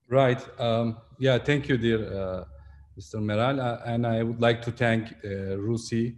Right. Yeah, thank you, dear Mr. Meral. And I would like to thank Rusi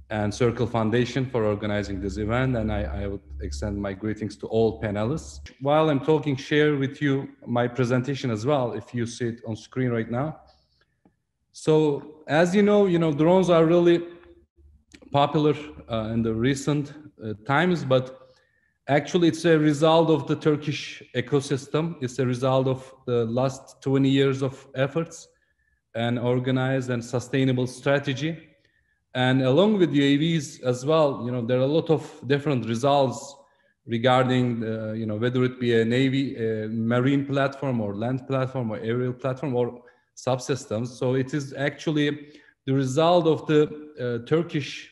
and Circle Foundation for organizing this event. And I would extend my greetings to all panelists. While I'm talking, share with you my presentation as well, if you see it on screen right now. So as drones are really popular in the recent times, but actually it's a result of the Turkish ecosystem. It's a result of the last 20 years of efforts and organized and sustainable strategy. And along with UAVs as well, there are a lot of different results regarding, whether it be a navy, a marine platform, or land platform, or aerial platform, or subsystems. So it is actually the result of the Turkish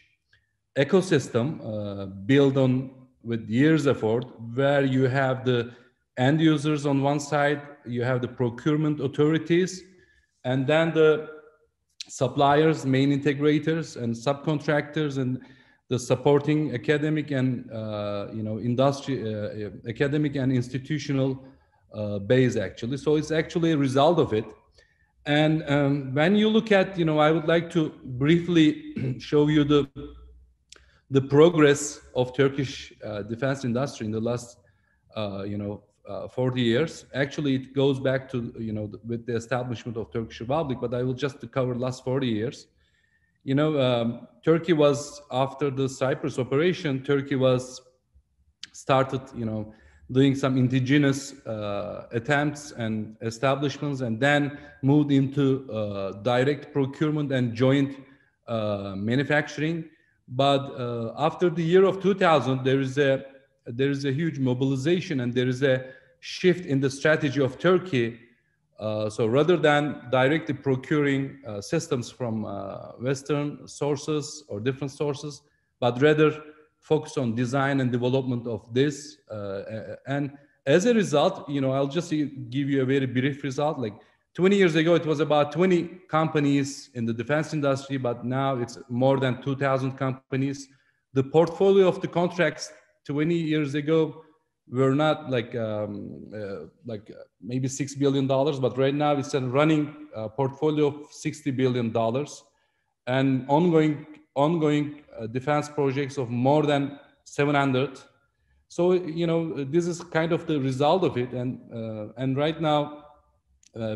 ecosystem built on with years effort, where you have the end users on one side, you have the procurement authorities, and then the suppliers, main integrators, and subcontractors, and the supporting academic and industry, academic and institutional base actually. So it's actually a result of it. And when you look at, I would like to briefly show you the progress of Turkish defense industry in the last, 40 years. Actually, it goes back to, with the establishment of Turkish Republic, but I will just cover the last 40 years. Turkey was, after the Cyprus operation, Turkey was started, doing some indigenous attempts and establishments, and then moved into direct procurement and joint manufacturing. But after the year of 2000, there is a huge mobilization, and there is a shift in the strategy of Turkey. So rather than directly procuring systems from Western sources or different sources, but rather focus on design and development of this. And as a result, I'll just give you a very brief result. Like 20 years ago, it was about 20 companies in the defense industry, but now it's more than 2,000 companies. The portfolio of the contracts 20 years ago were not like maybe $6 billion, but right now it's a running portfolio of $60 billion, and ongoing defense projects of more than 700. So this is kind of the result of it, and right now,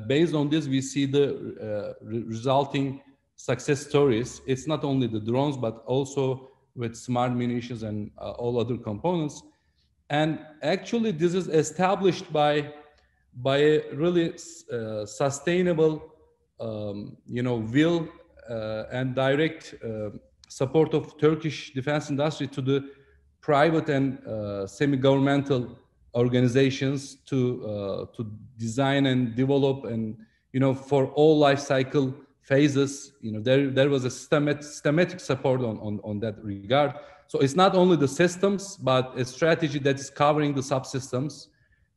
based on this, we see the resulting success stories. It's not only the drones, but also with smart munitions and all other components. And actually, this is established by a really sustainable, will and direct support of Turkish defense industry to the private and semi-governmental organizations to design and develop, and for all life cycle phases, there was a systematic support on that regard. So it's not only the systems, but a strategy that is covering the subsystems,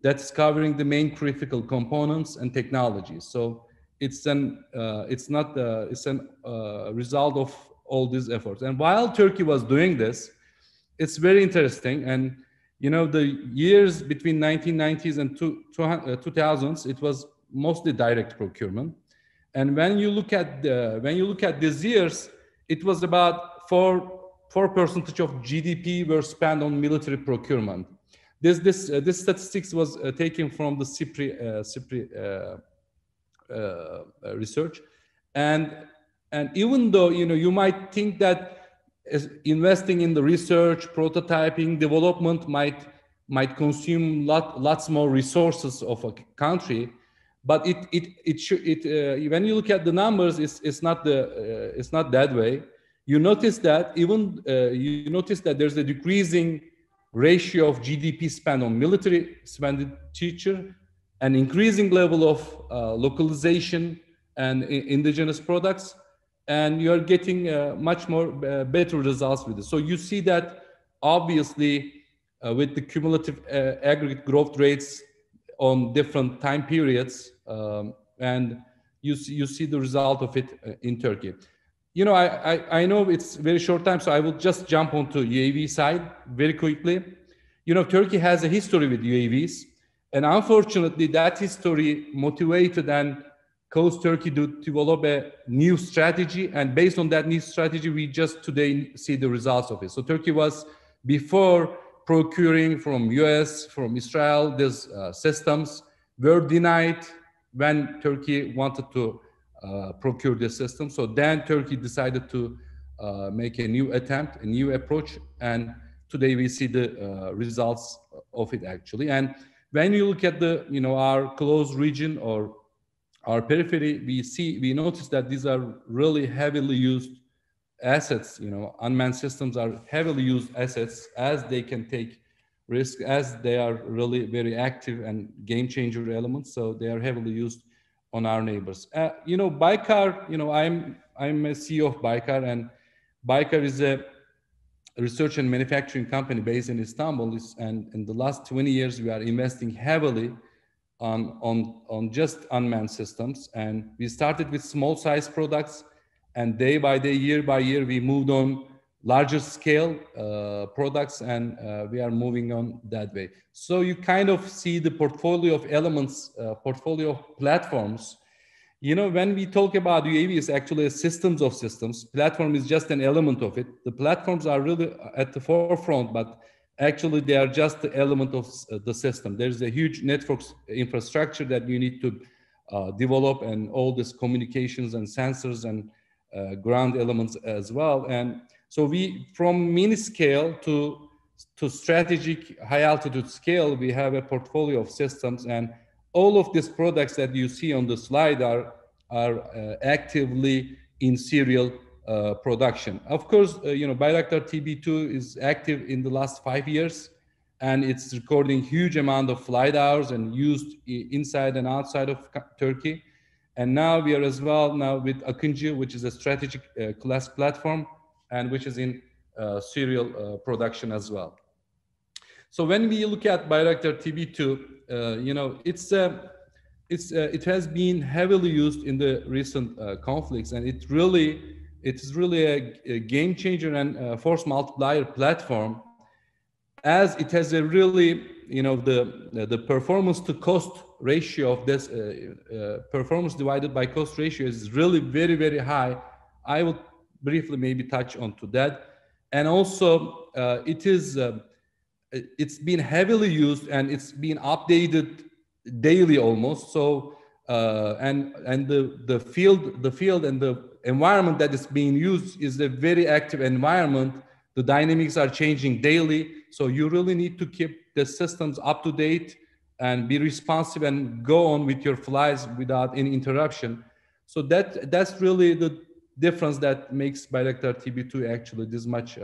that's covering the main critical components and technologies. So it's a result of all these efforts. And while Turkey was doing this, it's very interesting. And the years between 1990s and 2000s, it was mostly direct procurement. And when you look at these years, it was about 4% of GDP were spent on military procurement. This statistics was taken from the SIPRI research, and even though you might think that investing in the research, prototyping, development might consume lots more resources of a country, but when you look at the numbers, it's not that way. You notice that there's a decreasing ratio of GDP spent on military expenditure, an increasing level of localization and indigenous products, and you are getting much more better results with it. So you see that obviously with the cumulative aggregate growth rates on different time periods, and you see the result of it in Turkey. I know it's very short time, so I will just jump onto UAV side very quickly. Turkey has a history with UAVs. And unfortunately, that history motivated and caused Turkey to develop a new strategy. And based on that new strategy, we just today see the results of it. So Turkey was before procuring from US, from Israel, these systems were denied when Turkey wanted to procure the system. So then Turkey decided to make a new attempt, a new approach, and today we see the results of it actually. And when you look at the, our close region or our periphery, we notice that these are really heavily used assets. Unmanned systems are heavily used assets as they can take risk, as they are really very active and game changer elements. So they are heavily used on our neighbors. Baykar, I'm a CEO of Baykar, and Baykar is a research and manufacturing company based in Istanbul. And in the last 20 years, we are investing heavily on just unmanned systems. And we started with small size products, and day by day, year by year, we moved on larger scale products, and we are moving on that way. So you kind of see the portfolio of elements, portfolio of platforms. When we talk about UAV, it's actually a systems of systems. Platform is just an element of it. The platforms are really at the forefront, but actually they are just the element of the system. There's a huge network infrastructure that you need to develop, and all these communications and sensors and ground elements as well. And so from mini scale to strategic high altitude scale, we have a portfolio of systems, and all of these products that you see on the slide are actively in serial production. Of course, Bayraktar TB2 is active in the last 5 years, and it's recording huge amount of flight hours and used inside and outside of Turkey. And now we are as well with Akıncı, which is a strategic class platform, and which is in serial production as well. So when we look at Bayraktar TB2, it has been heavily used in the recent conflicts, and it is really a game changer and force multiplier platform, as it has a really, the performance to cost ratio of this performance divided by cost ratio is really very, very high. I will briefly maybe touch on to that. And also it's been heavily used, and it's been updated daily almost. So and the field and the environment that is being used is a very active environment. The dynamics are changing daily, so you really need to keep the systems up to date and be responsive and go on with your flights without any interruption. So that's really the difference that makes Bayraktar TB2 actually this much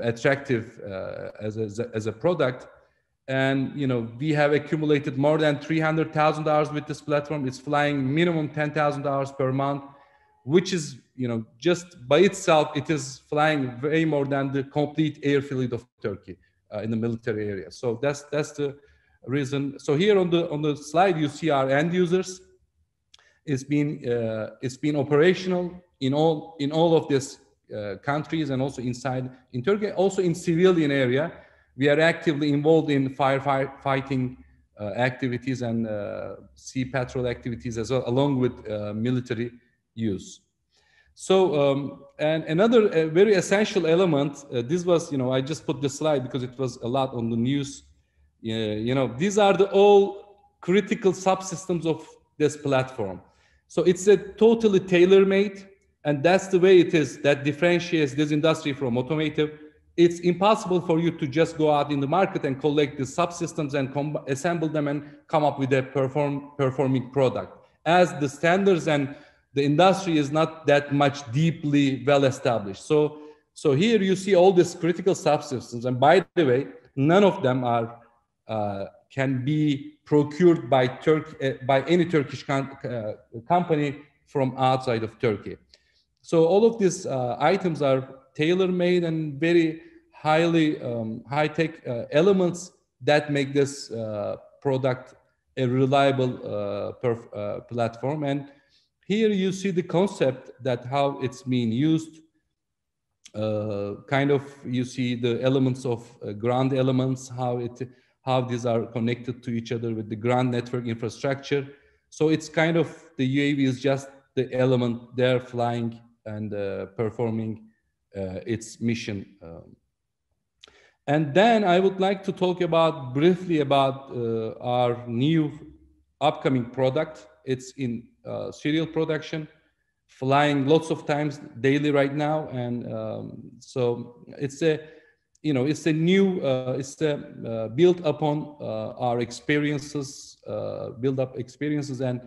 attractive as a product. And we have accumulated more than 300,000 hours with this platform. It's flying minimum 10,000 hours per month, which is just by itself, it is flying way more than the complete airfield of Turkey in the military area. So that's the reason. So here on the slide you see our end users. It's been operational in all of these countries, and also in Turkey, also in civilian area. We are actively involved in firefighting activities and sea patrol activities as well, along with military use. So and another very essential element, this was, I just put this slide because it was a lot on the news. These are all critical subsystems of this platform. So it's a totally tailor-made, and that's the way it is that differentiates this industry from automotive. It's impossible for you to just go out in the market and collect the subsystems and assemble them and come up with a performing product, as the standards and the industry is not that much deeply well established. So here you see all these critical subsystems, and by the way, none of them are can be procured by any Turkish company from outside of Turkey. So all of these items are tailor-made and very highly high-tech elements that make this product a reliable platform. And here you see the concept that how it's being used. You see the elements of ground elements, how how these are connected to each other with the ground network infrastructure. So it's kind of, the UAV is just the element there flying and performing its mission. And then I would like to talk about briefly about our new upcoming product. It's in serial production, flying lots of times daily right now. And so it's a, it's a new, built upon our experiences, build up experiences, and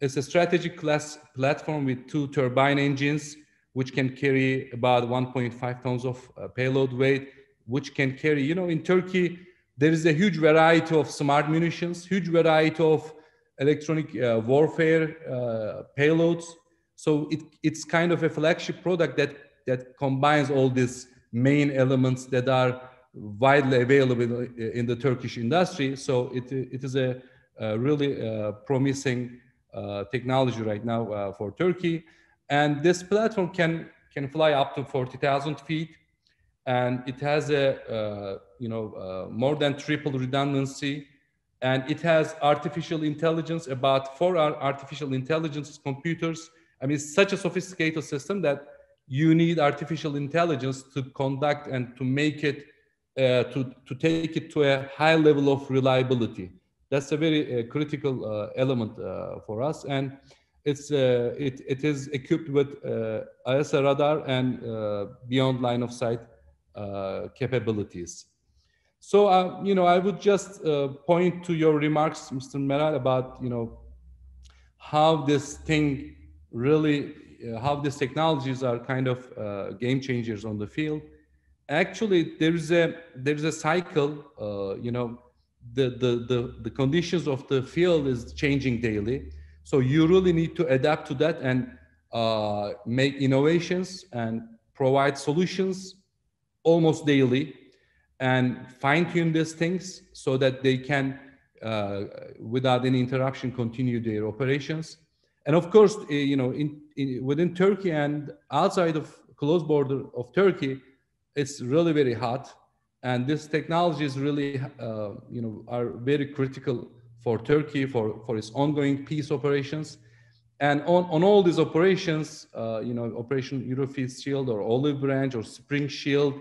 it's a strategic class platform with 2 turbine engines, which can carry about 1.5 tons of payload weight, which can carry, in Turkey, there is a huge variety of smart munitions, huge variety of electronic warfare payloads. So it's kind of a flagship product that combines all these main elements that are widely available in the Turkish industry. So it is a really promising technology right now for Turkey. And this platform can fly up to 40,000 feet. And it has a, more than triple redundancy. And it has artificial intelligence, about 4 artificial intelligence computers. I mean, it's such a sophisticated system that you need artificial intelligence to conduct and to make it, to take it to a high level of reliability. That's a very critical element for us. And it is equipped with ISR radar and beyond line of sight capabilities. So, I would just point to your remarks, Mr. Meral, about, how this thing really, how these technologies are kind of game changers on the field. Actually, there's a cycle, the conditions of the field is changing daily. So you really need to adapt to that and make innovations and provide solutions almost daily, and fine-tune these things so that they can, without any interruption, continue their operations. And of course, within Turkey and outside of close border of Turkey, it's really very hot. And this technology is really, are very critical for Turkey for its ongoing peace operations. And on all these operations, Operation Eurofield Shield or Olive Branch or Spring Shield,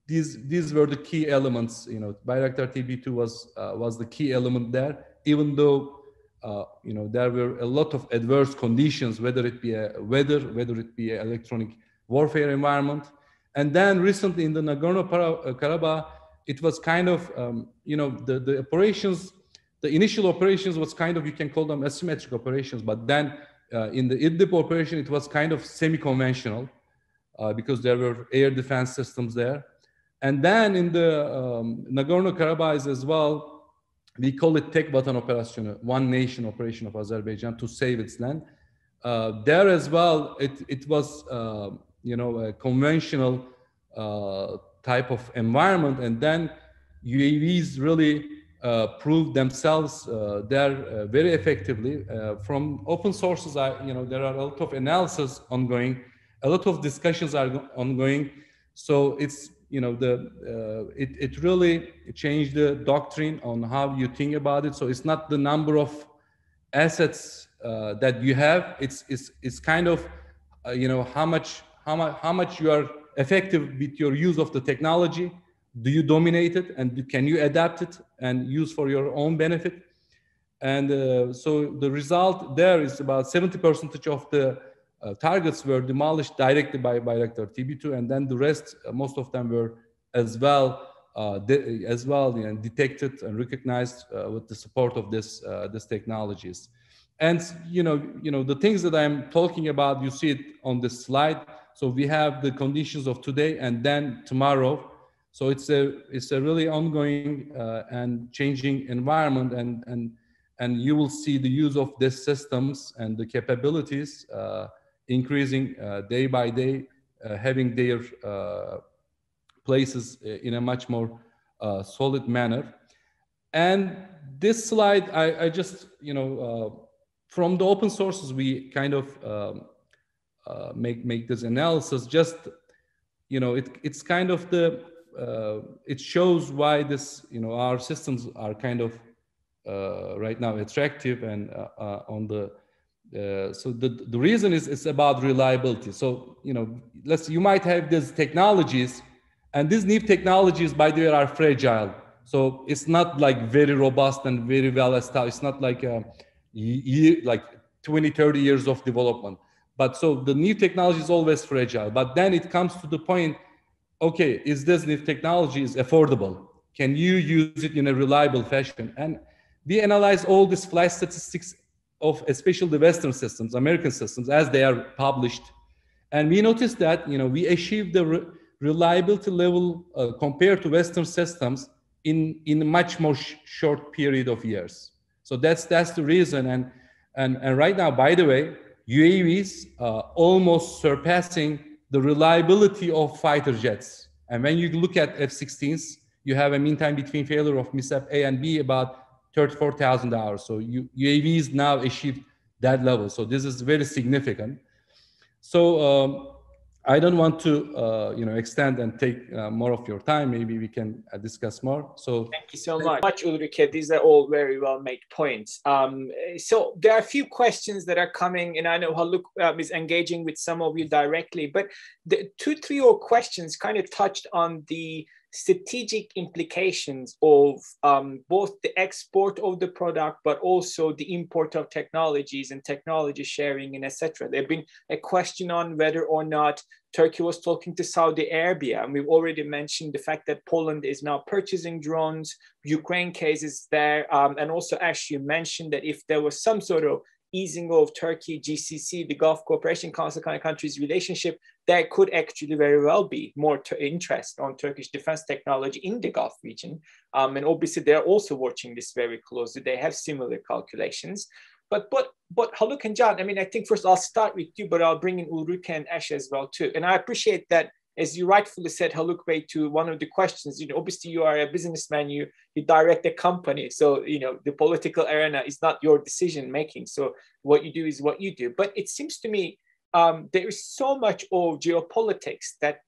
these were the key elements. Bayraktar TB2 was the key element there, even though there were a lot of adverse conditions, whether it be a weather, whether it be an electronic warfare environment. And then recently in the Nagorno-Karabakh, it was kind of, the operations, the initial operations was kind of, you can call them asymmetric operations, but then in the Idlib operation, it was kind of semi-conventional because there were air defense systems there. And then in the Nagorno-Karabakh as well, we call it Tek Vatan Operation, one nation operation of Azerbaijan to save its land. There as well, it was, a conventional type of environment. And then UAVs really proved themselves there very effectively. From open sources, there are a lot of analysis ongoing, a lot of discussions are ongoing. So it's, it really changed the doctrine on how you think about it. So it's not the number of assets that you have. It's kind of, how much you are effective with your use of the technology. Do you dominate it, and can you adapt it and use for your own benefit? And so the result there is about 70% of the targets were demolished directly by Bayraktar TB2, and then the rest, most of them were as well detected and recognized with the support of these technologies. And the things that I'm talking about, you see it on this slide. So we have the conditions of today and then tomorrow. So it's a really ongoing and changing environment, and you will see the use of these systems and the capabilities increasing day by day, having their places in a much more solid manner. And this slide, I just, from the open sources, we kind of make this analysis. Just, it's kind of the it shows why this, our systems are kind of right now attractive and on the so the reason is it's about reliability. So you might have these technologies, and these new technologies, by the way, are fragile. So it's not like very robust and very well established. It's not like like 20, 30 years of development. But so the new technology is always fragile. But then it comes to the point, okay, is this new technology is affordable? Can you use it in a reliable fashion? And we analyze all these flight statistics of especially the Western systems, American systems, as they are published. And we noticed that, we achieved the reliability level compared to Western systems in a much more short period of years. So that's the reason. And right now, by the way, UAVs almost surpassing the reliability of fighter jets. And when you look at F-16s, you have a mean time between failure of mishap A and B about 34,000 hours. So UAVs now achieved that level. So this is very significant. So I don't want to extend and take more of your time. Maybe we can discuss more. So thank you so much, Ulrike. These are all very well made points. So there are a few questions that are coming, and I know Haluk is engaging with some of you directly, but the 2-3 more questions kind of touched on the strategic implications of both the export of the product, but also the import of technologies and technology sharing and etc. There's been a question on whether or not Turkey was talking to Saudi Arabia, and we've already mentioned the fact that Poland is now purchasing drones. Ukraine case is there, and also Ash, you mentioned that if there was some sort of easing of Turkey, GCC, the Gulf Cooperation Council kind of countries' relationship, there could actually very well be more interest on Turkish defense technology in the Gulf region. And obviously, they're also watching this very closely. They have similar calculations. But Haluk and Can, I mean, I think first I'll start with you, but I'll bring in Ulrike and Ash as well too. And I appreciate that, as you rightfully said, Haluk Bey, to one of the questions, obviously you are a businessman, you direct a company. So, the political arena is not your decision making. So what you do is what you do. But it seems to me there is so much of geopolitics that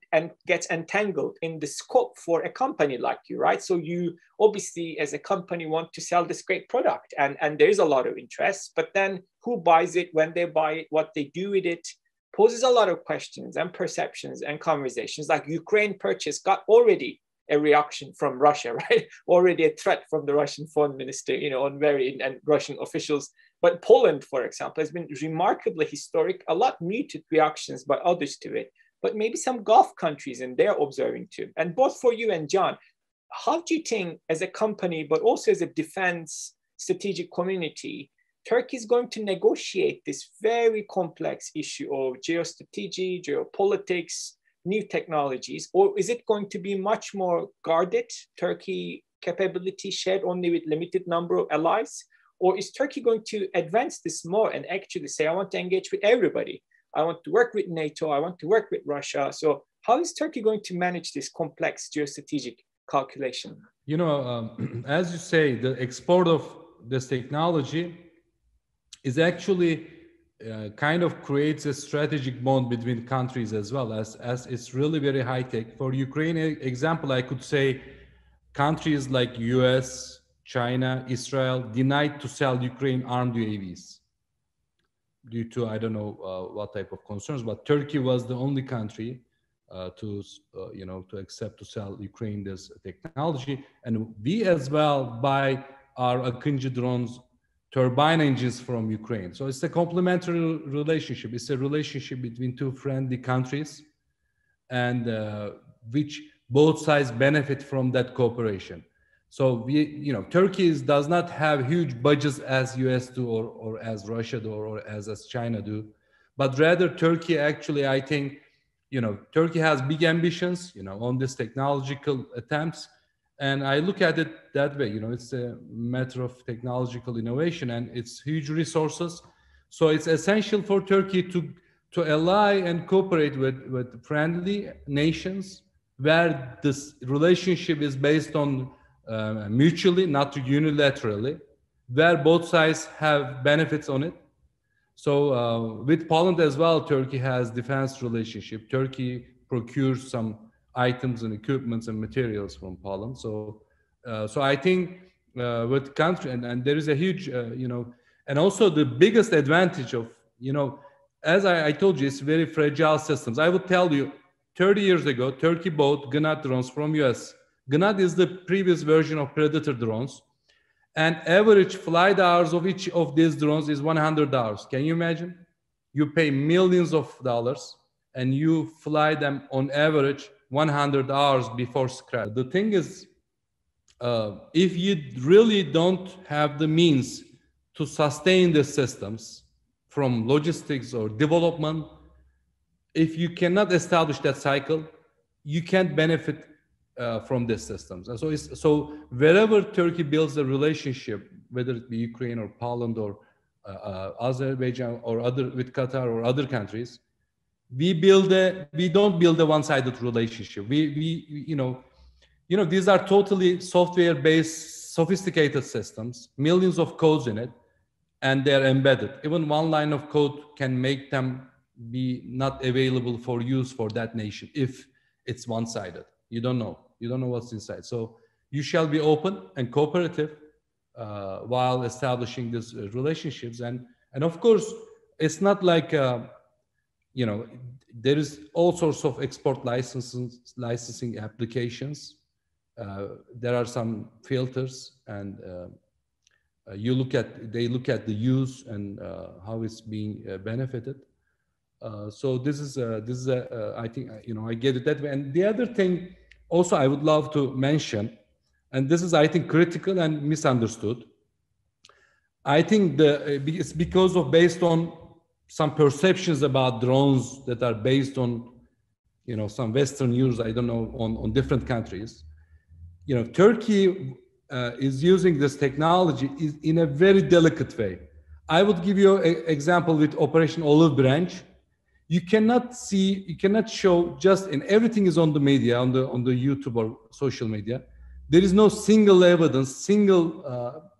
gets entangled in the scope for a company like you, right? So you obviously, as a company, want to sell this great product, and there is a lot of interest, but then who buys it, when they buy it, what they do with it, poses a lot of questions and perceptions and conversations. Like Ukraine purchase got already a reaction from Russia, right? Already a threat from the Russian foreign minister, and Russian officials. But Poland, for example, has been remarkably historic, a lot muted reactions by others to it, but maybe some Gulf countries, and they're observing too. And both for you and Can, how do you think as a company, but also as a defense strategic community, Turkey is going to negotiate this very complex issue of geostrategy, geopolitics, new technologies, or is it going to be much more guarded, Turkey capability shared only with limited number of allies? Or is Turkey going to advance this more and actually say, I want to engage with everybody. I want to work with NATO, I want to work with Russia. So how is Turkey going to manage this complex geostrategic calculation? As you say, the export of this technology is actually kind of creates a strategic bond between countries as well, as it's really very high tech. For Ukraine example, I could say countries like US, China, Israel denied to sell Ukraine armed UAVs due to, I don't know what type of concerns, but Turkey was the only country to accept to sell Ukraine this technology. And we as well buy our Akıncı drones turbine engines from Ukraine. So it's a complementary relationship. It's a relationship between two friendly countries, and which both sides benefit from that cooperation. So Turkey does not have huge budgets as US do, or as Russia do, or as China do, but rather Turkey actually, I think, Turkey has big ambitions, on this technological attempts. And I look at it that way, it's a matter of technological innovation and it's huge resources. So it's essential for Turkey to ally and cooperate with friendly nations where this relationship is based on mutually, not unilaterally, where both sides have benefits on it. So with Poland as well, Turkey has defense relationship. Turkey procures some items and equipments and materials from Poland. So, so I think with country, and there is a huge, you know, and also the biggest advantage of, you know, as I told you, it's very fragile systems. I would tell you, 30 years ago, Turkey bought Gnat drones from US. Gnat is the previous version of Predator drones. And average flight hours of each of these drones is $100. Can you imagine? You pay millions of dollars and you fly them on average 100 hours before scratch. The thing is, if you really don't have the means to sustain the systems from logistics or development, if you cannot establish that cycle, you can't benefit from these systems. And so, so wherever Turkey builds a relationship, whether it be Ukraine or Poland or Azerbaijan or other with Qatar or other countries, we don't build a one-sided relationship. You know, these are totally software-based, sophisticated systems, millions of codes in it, and they're embedded. Even one line of code can make them be not available for use for that nation if it's one-sided. You don't know what's inside. So you shall be open and cooperative while establishing these relationships. And of course, it's not like, you know, there is all sorts of export licensing applications. There are some filters, and they look at the use and how it's being benefited. So this is I think, you know, I get it that way. And the other thing also I would love to mention, and this is, I think, critical and misunderstood. I think it's because of based on some perceptions about drones that are based on, you know, some Western news, I don't know, on different countries. You know, Turkey is using this technology in a very delicate way. I would give you an example with Operation Olive Branch. You cannot show just, and everything is on the media, on the YouTube or social media. There is no single evidence, single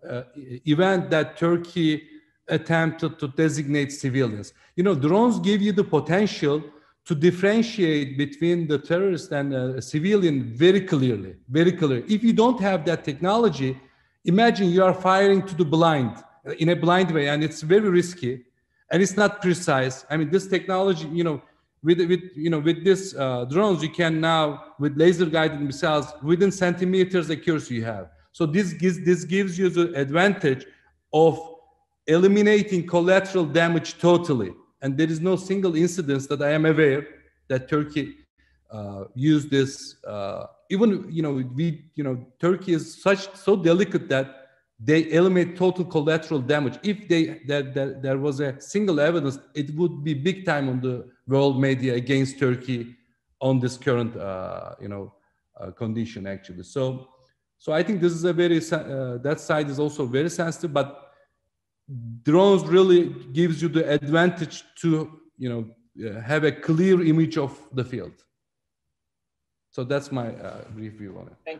event that Turkey attempted to designate civilians. You know, drones give you the potential to differentiate between the terrorist and a civilian very clearly, very clearly. If you don't have that technology, imagine you are firing to the blind, in a blind way, and it's very risky, and it's not precise. I mean, this technology, you know, with this drones, you can now, with laser-guided missiles, within centimeters accuracy you have. So this gives you the advantage of eliminating collateral damage totally. And there is no single incident that I am aware that Turkey used this. Even, you know, Turkey is so delicate that they eliminate total collateral damage. If there was a single evidence, it would be big time on the world media against Turkey on this current, condition actually. So I think this is a very, that side is also very sensitive, but drones really gives you the advantage to, you know, have a clear image of the field. So that's my brief view on it.